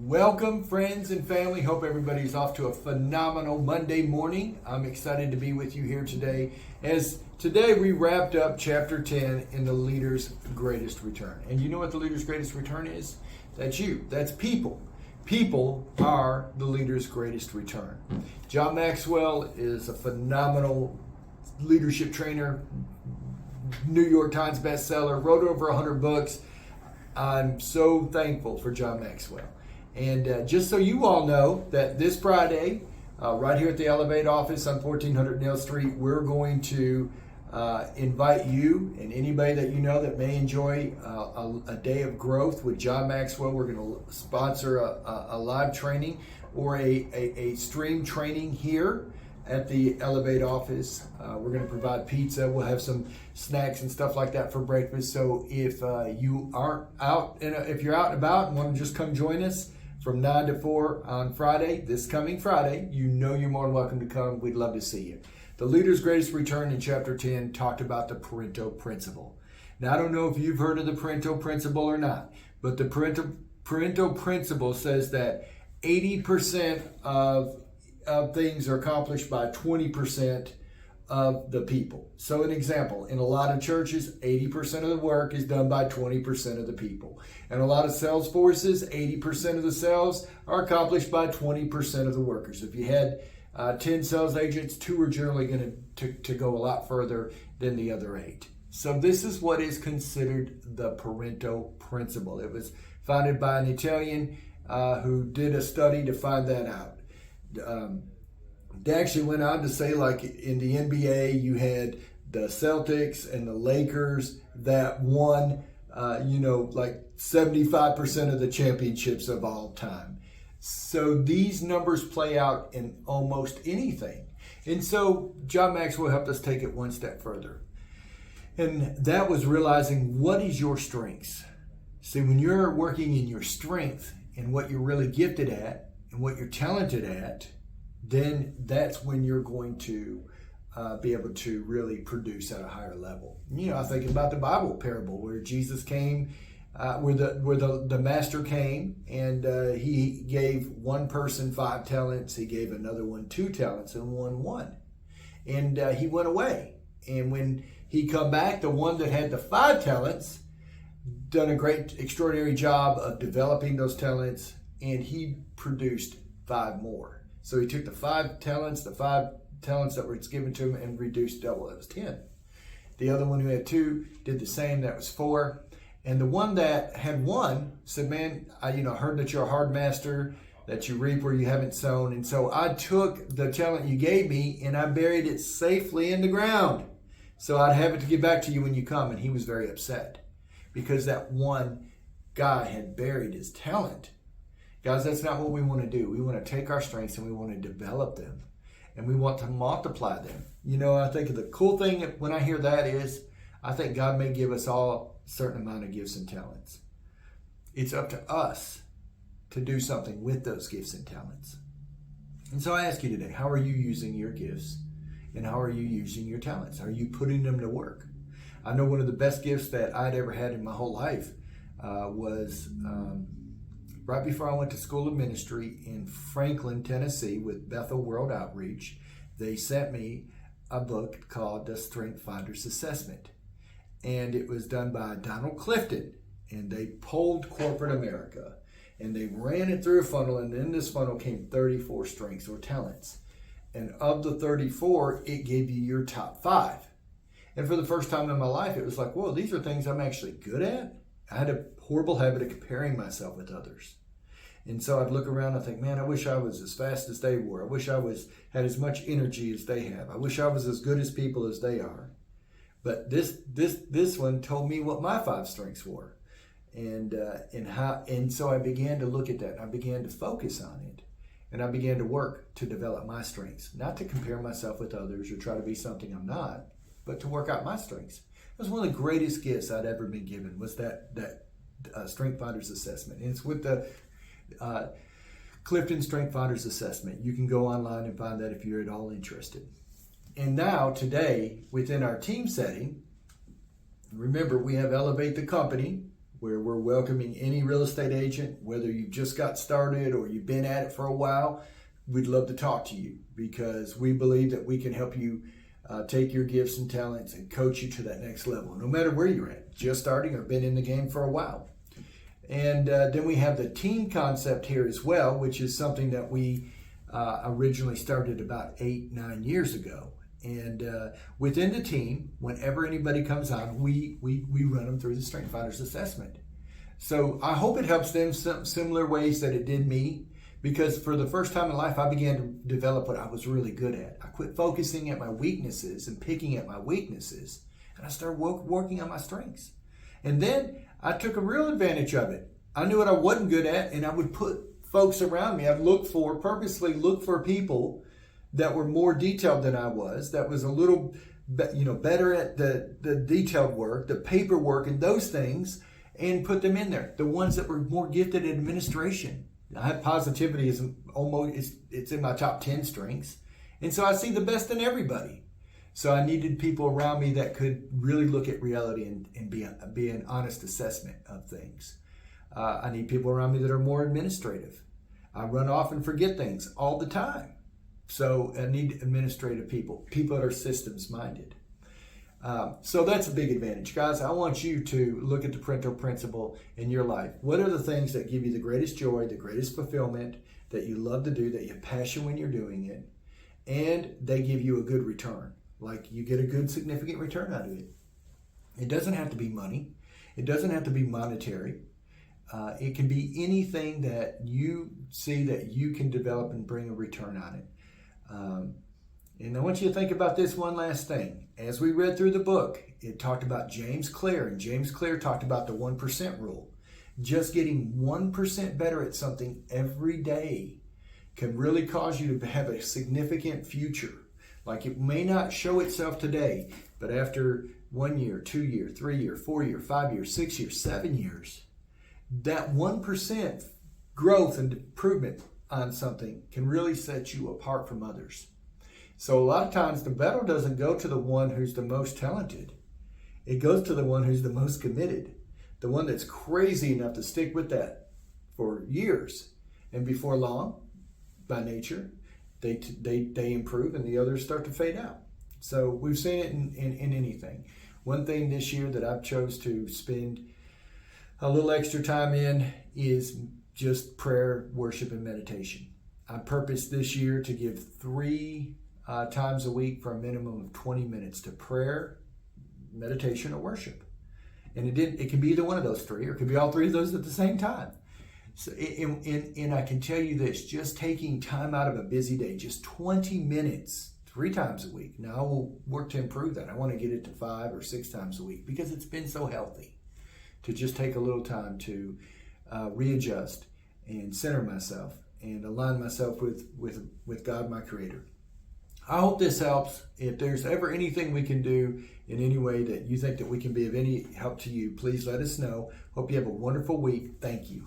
Welcome, friends and family. Hope everybody's off to a phenomenal Monday morning. I'm excited to be with you here today, as today we wrapped up chapter 10 in the leader's greatest return. And you know what the leader's greatest return is? That's you. That's people. People are the leader's greatest return. John Maxwell is a phenomenal leadership trainer, New York Times bestseller, wrote over 100 books. I'm so thankful for John Maxwell. And just so you all know that this Friday, right here at the Elevate office on 1400 Neal Street, we're going to invite you and anybody that you know that may enjoy a day of growth with John Maxwell. We're going to sponsor a live training or a stream training here at the Elevate office. We're going to provide pizza. We'll have some snacks and stuff like that for breakfast. So if you aren't out, if you're out and about and want to just come join us from 9 to 4 on Friday, this coming Friday, you know you're more than welcome to come. We'd love to see you. The Leader's Greatest Return in Chapter 10 talked about the Pareto Principle. Now, I don't know if you've heard of the Pareto Principle or not, but the Pareto Principle says that 80% of things are accomplished by 20% of the people. So an example, in a lot of churches, 80% of the work is done by 20% of the people. And a lot of sales forces, 80% of the sales are accomplished by 20% of the workers. If you had 10 sales agents, 2 are generally going to go a lot further than the other 8. So this is what is considered the Pareto Principle. It was founded by an Italian who did a study to find that out. They actually went on to say, like in the NBA, you had the Celtics and the Lakers that won, like 75% of the championships of all time. So these numbers play out in almost anything. And so John Maxwell helped us take it one step further. And that was realizing, what is your strengths? See, when you're working in your strength and what you're really gifted at and what you're talented at, then that's when you're going to be able to really produce at a higher level. I think about the Bible parable where Jesus came, where the master came, and he gave one person 5 talents, he gave another one 2 talents, and one. And he went away. And when he come back, the one that had the 5 talents done a great, extraordinary job of developing those talents, and he produced 5 more. So he took the 5 talents that were given to him, and reduced double. That was 10. The other one who had 2 did the same. That was 4. And the one that had 1 said, "Man, I heard that you're a hard master, that you reap where you haven't sown. And so I took the talent you gave me and I buried it safely in the ground. So I'd have it to give back to you when you come." And he was very upset because that one guy had buried his talent. Guys, that's not what we want to do. We want to take our strengths and we want to develop them. And we want to multiply them. I think the cool thing when I hear that is, I think God may give us all a certain amount of gifts and talents. It's up to us to do something with those gifts and talents. And so I ask you today, how are you using your gifts? And how are you using your talents? Are you putting them to work? I know one of the best gifts that I'd ever had in my whole life was right before I went to School of Ministry in Franklin, Tennessee with Bethel World Outreach. They sent me a book called The Strength Finders Assessment. And it was done by Donald Clifton. And they polled corporate America. And they ran it through a funnel. And in this funnel came 34 strengths or talents. And of the 34, it gave you your top 5. And for the first time in my life, it was like, whoa, these are things I'm actually good at. I had a horrible habit of comparing myself with others. And so I'd look around and think, man, I wish I was as fast as they were. I wish I had as much energy as they have. I wish I was as good as people as they are. But this one told me what my 5 strengths were. And so I began to look at that. And I began to focus on it. And I began to work to develop my strengths. Not to compare myself with others or try to be something I'm not, but to work out my strengths. It was one of the greatest gifts I'd ever been given, was that Strength Finders Assessment. And it's with the Clifton Strength Finders Assessment. You can go online and find that if you're at all interested. And now, today, within our team setting, remember, we have Elevate the Company, where we're welcoming any real estate agent, whether you just got started or you've been at it for a while. We'd love to talk to you because we believe that we can help you take your gifts and talents and coach you to that next level, no matter where you're at, just starting or been in the game for a while. And then we have the team concept here as well, which is something that we originally started about 8-9 years ago. And within the team, whenever anybody comes on, we run them through the Strength Finders assessment. So I hope it helps them some similar ways that it did me, because for the first time in life, I began to develop what I was really good at. I quit focusing at my weaknesses and picking at my weaknesses, and I started working on my strengths. And then I took a real advantage of it. I knew what I wasn't good at, and I would put folks around me. I'd purposely look for people that were more detailed than I was, that was a little better at the detailed work, the paperwork and those things, and put them in there. The ones that were more gifted at administration. I have positivity is it's in my top 10 strengths. And so I see the best in everybody. So I needed people around me that could really look at reality and be an honest assessment of things. I need people around me that are more administrative. I run off and forget things all the time. So I need administrative people that are systems minded. So that's a big advantage. Guys, I want you to look at the Pareto principle in your life. What are the things that give you the greatest joy, the greatest fulfillment, that you love to do, that you have passion when you're doing it, and they give you a good return? Like you get a good significant return out of it. It doesn't have to be money. It doesn't have to be monetary. It can be anything that you see that you can develop and bring a return on it. And I want you to think about this one last thing. As we read through the book, it talked about James Clear, and James Clear talked about the 1% rule. Just getting 1% better at something every day can really cause you to have a significant future. Like it may not show itself today, but after 1 year, 2 year, 3 year, 4 year, 5 years, 6 years, 7 years, that 1% growth and improvement on something can really set you apart from others. So a lot of times the battle doesn't go to the one who's the most talented. It goes to the one who's the most committed, the one that's crazy enough to stick with that for years. And before long, by nature, they improve and the others start to fade out. So we've seen it in anything. One thing this year that I've chose to spend a little extra time in is just prayer, worship, and meditation. I purposed this year to give 3 times a week for a minimum of 20 minutes to prayer, meditation, or worship. And it can be either one of those 3, or it could be all 3 of those at the same time. So, and I can tell you this, just taking time out of a busy day, just 20 minutes, 3 times a week. Now I will work to improve that. I want to get it to 5 or 6 times a week because it's been so healthy to just take a little time to readjust and center myself and align myself with God, my Creator. I hope this helps. If there's ever anything we can do in any way that you think that we can be of any help to you, please let us know. Hope you have a wonderful week. Thank you.